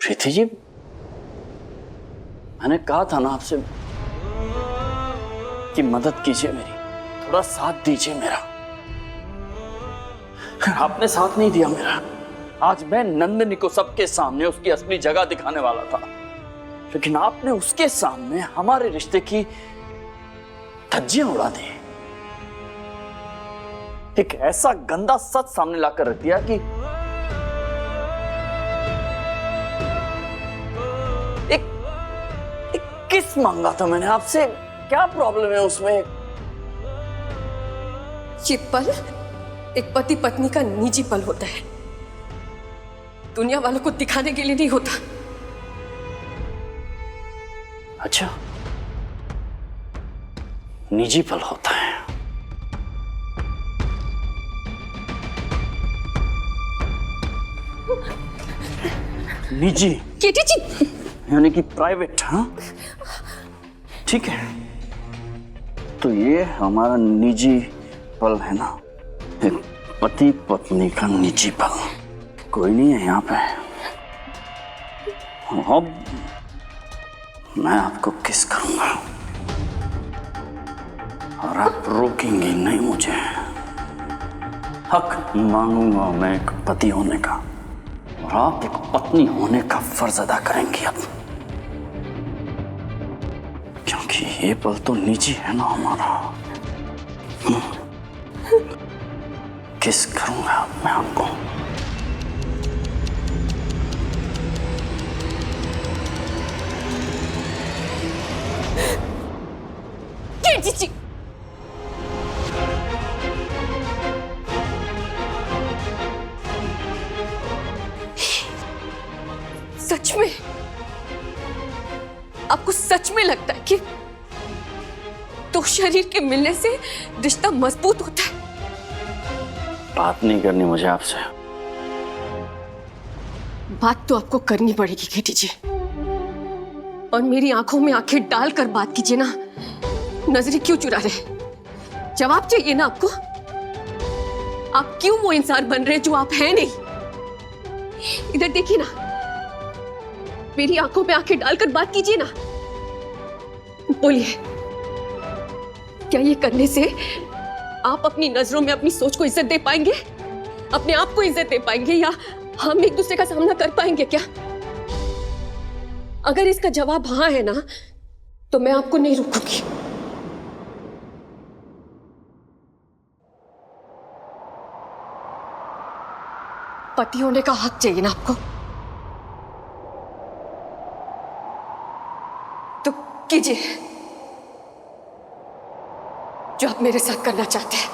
प्रीति जी, मैंने कहा था ना आपसे कि मदद कीजिए मेरी, थोड़ा साथ दीजिए मेरा। आपने साथ नहीं दिया मेरा। आज मैं नंदिनी को सबके सामने उसकी असली जगह दिखाने वाला था, लेकिन आपने उसके सामने हमारे रिश्ते की धज्जियां उड़ा दी। एक ऐसा गंदा सच सामने लाकर रख दिया कि एक किस मांगा था मैंने आपसे, क्या प्रॉब्लम है उसमें? ये पल एक पति पत्नी का निजी पल होता है, दुनिया वालों को दिखाने के लिए नहीं होता। अच्छा, निजी पल होता है। निजी केटी जी, यानी कि प्राइवेट? हाँ ठीक है, तो ये हमारा निजी पल है ना, एक पति पत्नी का निजी पल। कोई नहीं है यहाँ पे। अब मैं आपको किस करूंगा और आप रोकेंगे नहीं मुझे। हक मांगूंगा मैं एक पति होने का, और आप एक पत्नी होने का फर्ज अदा करेंगी अब, क्योंकि ये पल तो निजी है ना हमारा। किस करूंगा मैं आपको। केटी जी, सच में आपको सच में लगता है कि दो शरीर के मिलने से रिश्ता मजबूत होता है? बात नहीं करनी मुझे आपसे। बात तो आपको करनी पड़ेगी केटी जी, और मेरी आंखों में आंखें डालकर बात कीजिए ना। नजरें क्यों चुरा रहे? जवाब चाहिए ना आपको। आप क्यों वो इंसान बन रहे जो आप हैं नहीं? इधर देखिए ना, मेरी आंखों में आंखें डालकर बात कीजिए ना। बोलिए, क्या ये करने से आप अपनी नजरों में अपनी सोच को इज्जत दे पाएंगे, अपने आप को इज्जत दे पाएंगे, या हम एक दूसरे का सामना कर पाएंगे क्या? अगर इसका जवाब हाँ है ना, तो मैं आपको नहीं रोकूंगी। पति होने का हक चाहिए ना आपको, तो कीजिए जो आप मेरे साथ करना चाहते हैं।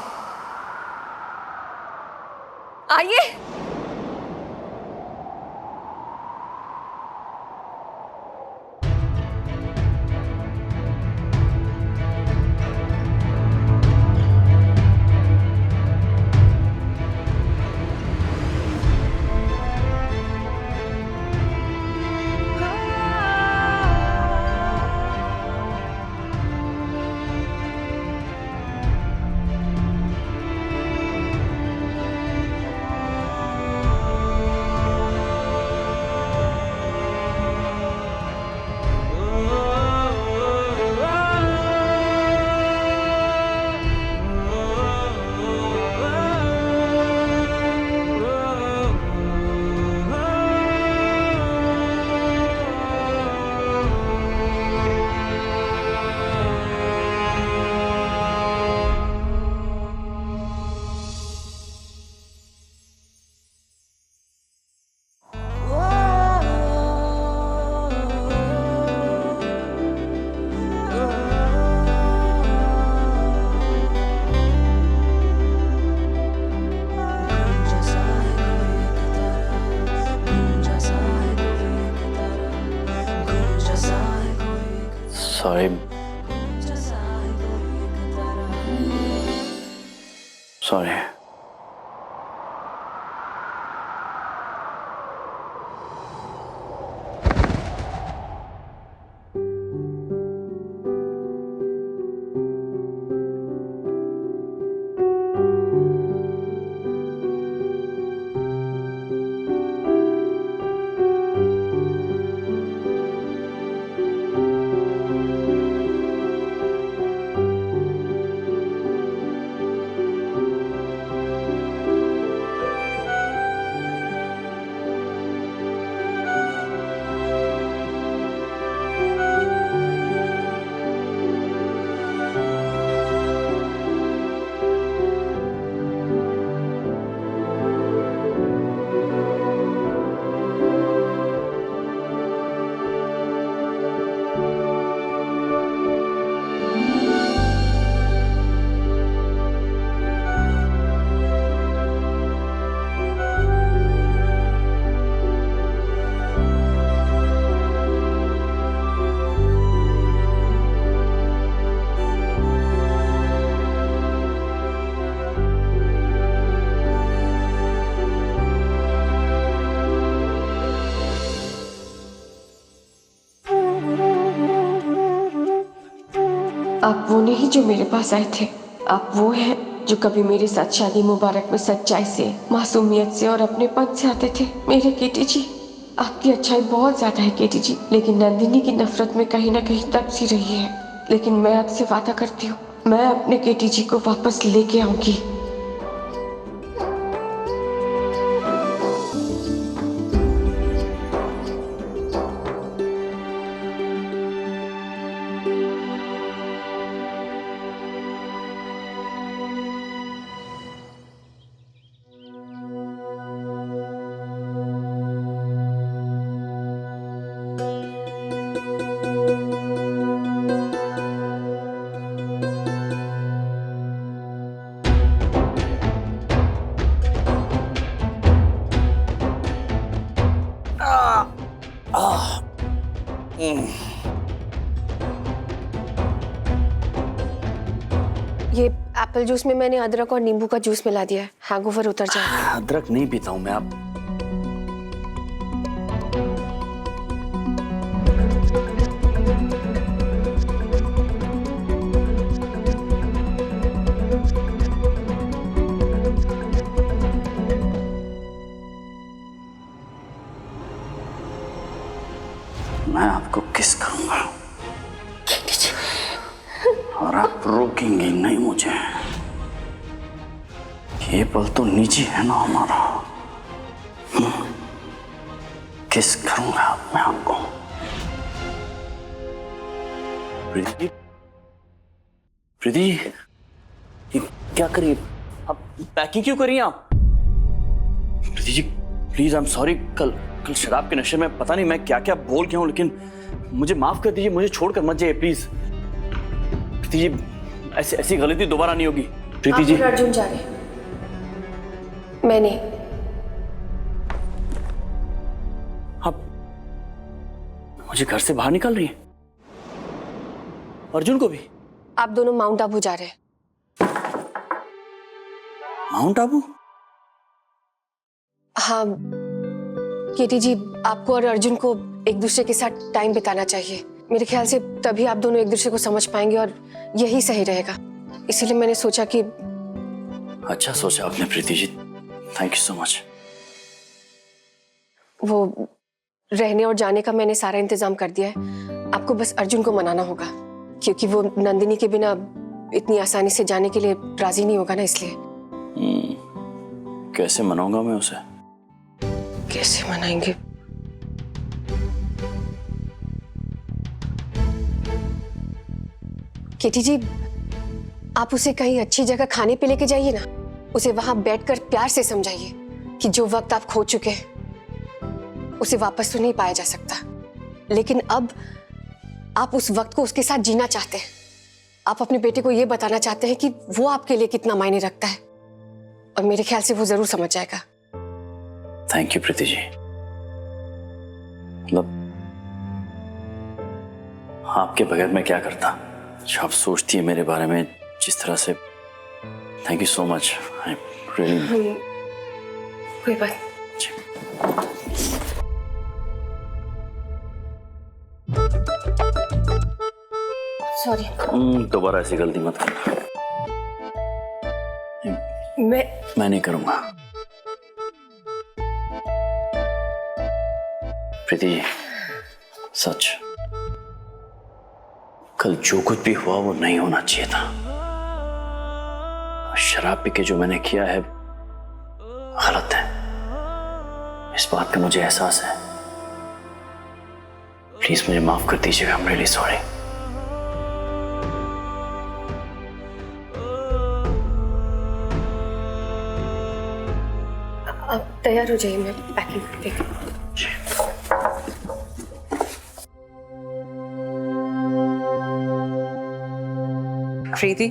आइए। Sorry sorry. आप वो नहीं जो मेरे पास आए थे, आप वो हैं जो कभी मेरे साथ शादी मुबारक में सच्चाई से, मासूमियत से और अपनेपन से आते थे। मेरे केटी जी, आपकी अच्छाई बहुत ज्यादा है केटी जी, लेकिन नंदिनी की नफरत में कहीं ना कहीं तप सी रही है। लेकिन मैं आपसे वादा करती हूँ, मैं अपने केटी जी को वापस लेके आऊंगी। ये एप्पल जूस में मैंने अदरक और नींबू का जूस मिला दिया है, हैंगओवर उतर जाएगा। अदरक नहीं पीता हूं मैं। आप मैं आपको किस करूंगा और आप रोकेंगे नहीं मुझे। ये पल तो निजी है ना हमारा। किस करूंगा मैं आपको। प्रीति, प्रीति, ये क्या करिए आप? पैकिंग क्यों करिए आप? Preeti ji please, I am sorry. कल शराब के नशे में पता नहीं मैं क्या क्या बोल गया हूं, लेकिन मुझे माफ कर दीजिए। मुझे छोड़कर मत जाइए प्लीज। प्रीति जी ऐसी गलती दोबारा नहीं होगी। प्रीति जी। अर्जुन जा रहे, मैंने। आप मुझे घर से बाहर निकाल रही हैं? अर्जुन को भी? आप दोनों माउंट आबू जा रहे हैं। माउंट आबू? हाँ केटी जी, आपको और अर्जुन को एक दूसरे के साथ टाइम बिताना चाहिए। मेरे ख्याल से तभी आप दोनों एक दूसरे को समझ पाएंगे और यही सही रहेगा। इसीलिए मैंने सोचा कि। अच्छा सोचा आपने Preeti ji, thank you so much. वो रहने और जाने का मैंने सारा इंतजाम कर दिया है। आपको बस अर्जुन को मनाना होगा, क्योंकि वो नंदिनी के बिना इतनी आसानी से जाने के लिए राजी नहीं होगा ना, इसलिए। कैसे मनाऊंगा मैं उसे? कैसे मनाएंगे? केटी जी, आप उसे कहीं अच्छी जगह खाने पे लेके जाइए ना। उसे वहां बैठकर प्यार से समझाइए कि जो वक्त आप खो चुके हैं उसे वापस तो नहीं पाया जा सकता, लेकिन अब आप उस वक्त को उसके साथ जीना चाहते हैं। आप अपने बेटे को यह बताना चाहते हैं कि वो आपके लिए कितना मायने रखता है, और मेरे ख्याल से वो जरूर समझ जाएगा। Thank you Preeti ji. मतलब आपके बगैर मैं क्या करता? जो आप सोचती है मेरे बारे में जिस तरह से, thank you so much. I really. कोई बात। सॉरी। दोबारा ऐसी गलती मत करना। मैं नहीं करूंगा। प्रीति जी सच, कल जो कुछ भी हुआ वो नहीं होना चाहिए था। शराब पी के जो मैंने किया है गलत है, इस बात का मुझे एहसास है। प्लीज मुझे माफ कर दीजिएगा। I am really sorry. आप तैयार हो जाइए, मैं पैकिंग करती हूँ। प्रीति,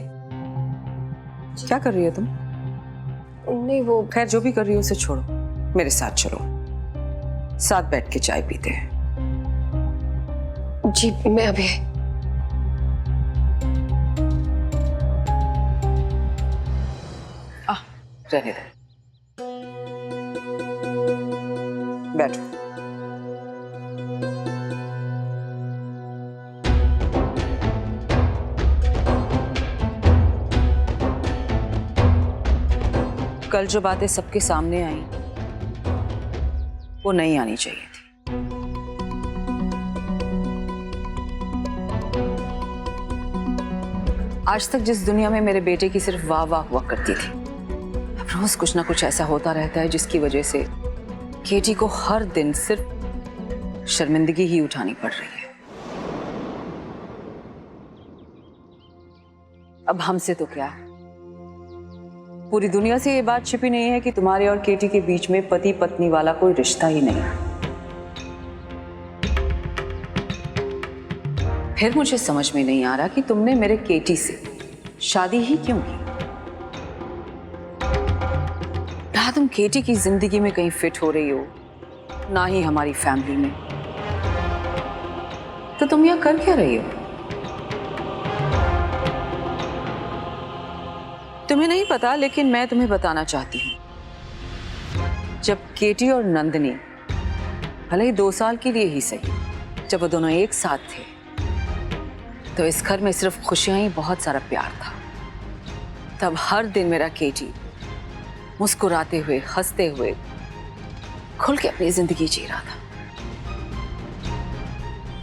क्या कर रही हो तुम? नहीं वो खैर जो भी कर रही हो उसे छोड़ो, मेरे साथ चलो, साथ बैठ के चाय पीते हैं। जी मैं अभी। रहने दे, बैठो। कल जो बातें सबके सामने आई वो नहीं आनी चाहिए थी। आज तक जिस दुनिया में मेरे बेटे की सिर्फ वाह वाह हुआ करती थी, अब रोज कुछ ना कुछ ऐसा होता रहता है जिसकी वजह से केटी को हर दिन सिर्फ शर्मिंदगी ही उठानी पड़ रही है। अब हमसे तो क्या, पूरी दुनिया से ये बात छिपी नहीं है कि तुम्हारे और केटी के बीच में पति पत्नी वाला कोई रिश्ता ही नहीं है। फिर मुझे समझ में नहीं आ रहा कि तुमने मेरे केटी से शादी ही क्यों की। ना तुम केटी की जिंदगी में कहीं फिट हो रही हो, ना ही हमारी फैमिली में, तो तुम यहां कर क्या रही हो? तुम्हें नहीं पता, लेकिन मैं तुम्हें बताना चाहती हूं। जब केटी और नंदिनी, भले ही 2 साल के लिए ही सही, जब वो दोनों एक साथ थे, तो इस घर में सिर्फ खुशियां ही, बहुत सारा प्यार था। तब हर दिन मेरा केटी मुस्कुराते हुए, हंसते हुए, खुल के अपनी जिंदगी जी रहा था।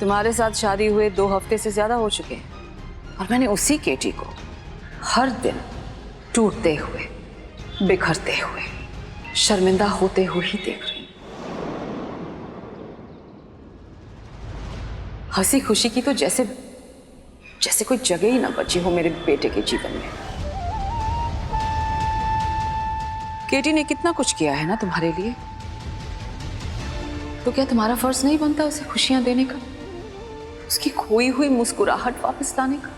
तुम्हारे साथ शादी हुए 2 हफ्ते से ज्यादा हो चुके हैं और मैंने उसी केटी को हर दिन टूटते हुए, बिखरते हुए, शर्मिंदा होते हुए ही देख रही हूं। हंसी खुशी की तो जैसे कोई जगह ही ना बची हो मेरे बेटे के जीवन में। केटी ने कितना कुछ किया है ना तुम्हारे लिए, तो क्या तुम्हारा फर्ज नहीं बनता उसे खुशियां देने का, उसकी खोई हुई मुस्कुराहट वापस लाने का?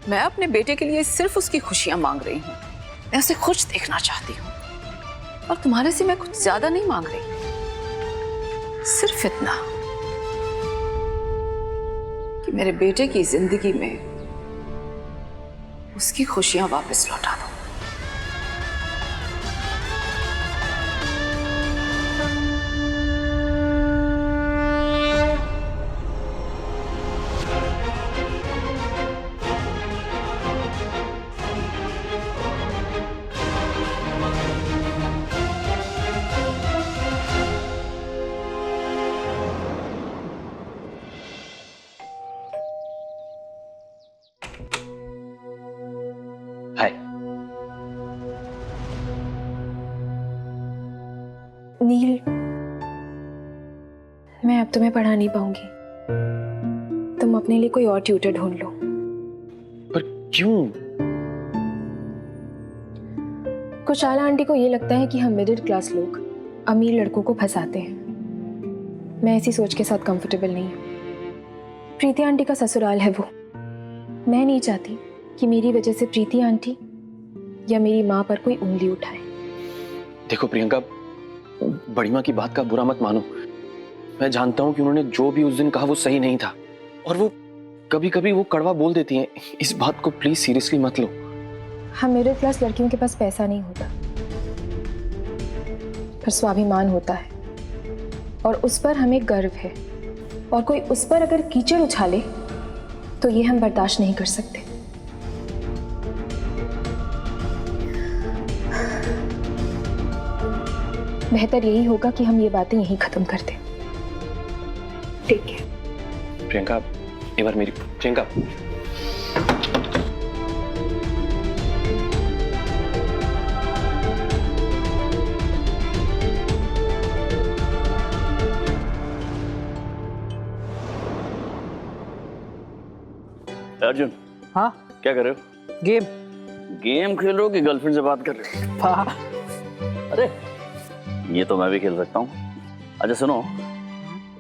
मैं अपने बेटे के लिए सिर्फ उसकी खुशियां मांग रही हूं, मैं उसे खुश देखना चाहती हूं, और तुम्हारे से मैं कुछ ज्यादा नहीं मांग रही, सिर्फ इतना कि मेरे बेटे की जिंदगी में उसकी खुशियां वापस लौटा दो। हाय। नील, मैं अब तुम्हें पढ़ा नहीं पाऊंगी। तुम अपने लिए कोई और ट्यूटर ढूंढ लो। पर क्यों? कुशाला आंटी को ये लगता है कि हम मिडिल क्लास लोग अमीर लड़कों को फंसाते हैं। मैं इसी सोच के साथ कंफर्टेबल नहीं हूँ। प्रीति आंटी का ससुराल है वो। मैं नहीं चाहती कि मेरी वजह से प्रीति आंटी या मेरी माँ पर कोई उंगली उठाए। देखो प्रियंका, बड़ी माँ की बात का बुरा मत मानो। मैं जानता हूँ कि उन्होंने जो भी उस दिन कहा वो सही नहीं था, और वो कभी कभी वो कड़वा बोल देती हैं। इस बात को प्लीज सीरियसली मत लो। हम मिडिल क्लास लड़कियों के पास पैसा नहीं होता, पर स्वाभिमान होता है, और उस पर हमें गर्व है। और कोई उस पर अगर कीचड़ उछाले तो ये हम बर्दाश्त नहीं कर सकते। बेहतर यही होगा कि हम ये बातें यहीं खत्म कर दें। ठीक है प्रियंका, एक बार मेरी प्रियंका, अर्जुन। हाँ, क्या कर रहे हो? गेम खेल रहे हो कि गर्लफ्रेंड से बात कर रहे हो? हाँ। अरे ये तो मैं भी खेल सकता हूँ। अच्छा सुनो,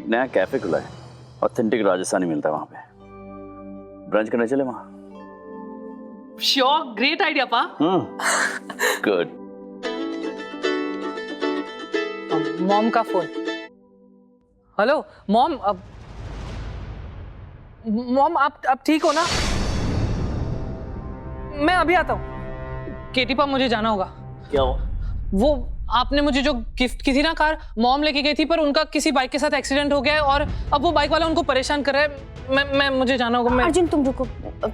एक नया कैफे खुला है, ऑथेंटिक राजस्थानी मिलता है वहां पे। ब्रंच करने चले वहां? श्योर, ग्रेट आइडिया पा। गुड। मॉम का फोन। हेलो मॉम, मॉम आप ठीक हो ना? मैं अभी आता हूँ। केटी पा, मुझे जाना होगा। क्या हो? वो आपने मुझे जो गिफ्ट की थी ना कार, मॉम लेके गई थी, पर उनका किसी बाइक के साथ एक्सीडेंट हो गया है और अब वो बाइक वाला उनको परेशान कर रहा है। मुझे जाना होगा। अर्जुन तुम रुको,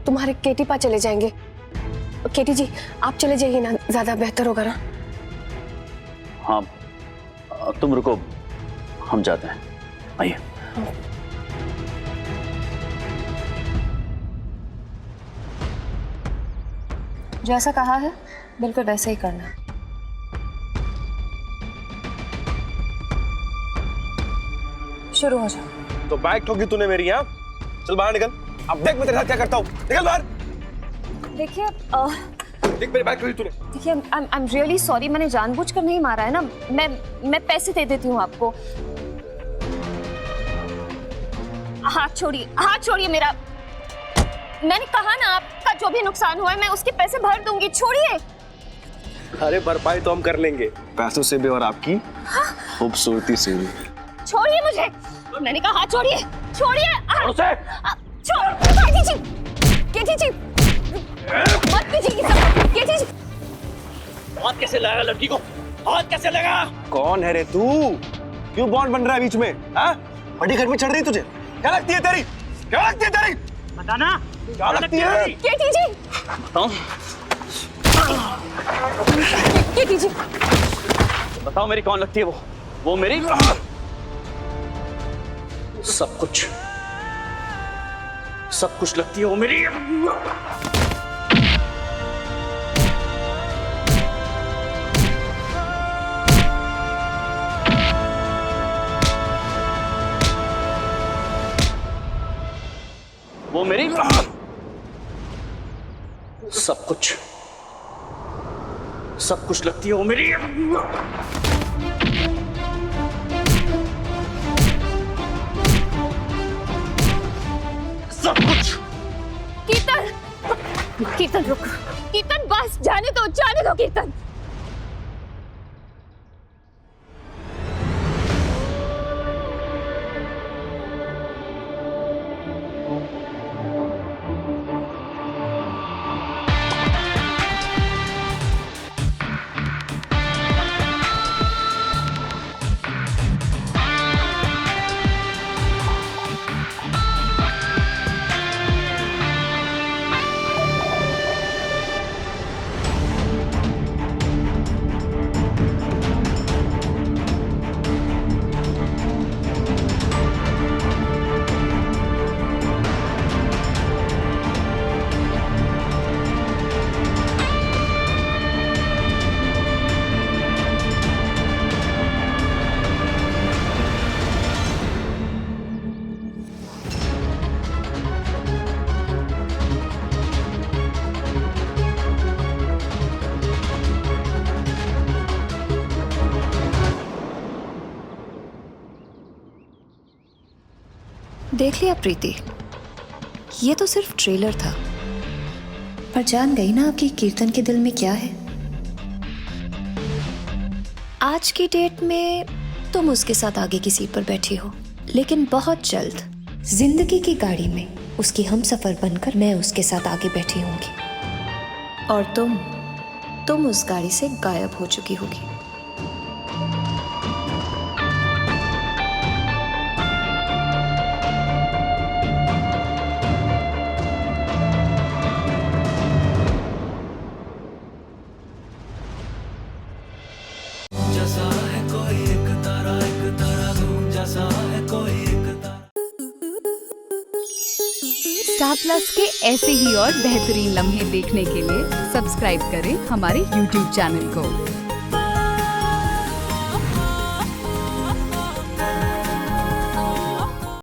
तुम्हारे केटी पा चले जाएंगे। केटी जी आप चले जाइए ना, ज्यादा बेहतर होगा ना। हाँ तुम रुको, हम जाते हैं, आइए। जैसा कहा है बिल्कुल वैसे ही करना। शुरू हो जाओ। तो बैग ठोकी तूने मेरी, यहाँ चल बाहर निकल। अब देख मैं तेरे साथ क्या करता हूँ, निकल बाहर। देखिए देख मेरी बैग ठोकी तूने। देखिए आई एम रियली सॉरी, मैंने जानबूझकर नहीं मारा है ना। मैं पैसे दे देती हूँ आपको। हाथ छोड़िए मेरा। मैंने कहा ना आपका जो भी नुकसान हुआ है मैं उसके पैसे भर दूंगी, छोड़िए। अरे भरपाई तो हम कर लेंगे, पैसों से भी और आपकी खूबसूरती से भी। छोड़िए मुझे, मैंने कहा हाथ छोड़िए। केटी जी मत कीजिए सब। केटी जी हाथ कैसे लगा लड़की को, हाथ कैसे लगा? कौन है रे तू? क्यों बॉन्ड बन रहा है बीच में? हाँ बड़ी घर में चढ़ रही तुझे, क्या लगती है तेरी? क्या लगती है तेरी? बताना क्या लगती है? केटी जी बताओ, केटी जी बताओ मेरी कौन लगती है वो मेरी सब कुछ लगती है वो मेरी। वो मेरी सब कुछ लगती है वो मेरी। सब कुछ। कीर्तन रुक, कीर्तन बस, जाने दो कीर्तन। देख लिया प्रीति, ये तो सिर्फ ट्रेलर था, पर जान गई ना आपकी कीर्तन के दिल में क्या है। आज की डेट में तुम उसके साथ आगे की सीट पर बैठी हो, लेकिन बहुत जल्द जिंदगी की गाड़ी में उसकी हमसफर बनकर मैं उसके साथ आगे बैठी होंगी और तुम उस गाड़ी से गायब हो चुकी होगी। स्टार प्लस के ऐसे ही और बेहतरीन लम्हे देखने के लिए सब्सक्राइब करें हमारे YouTube चैनल को।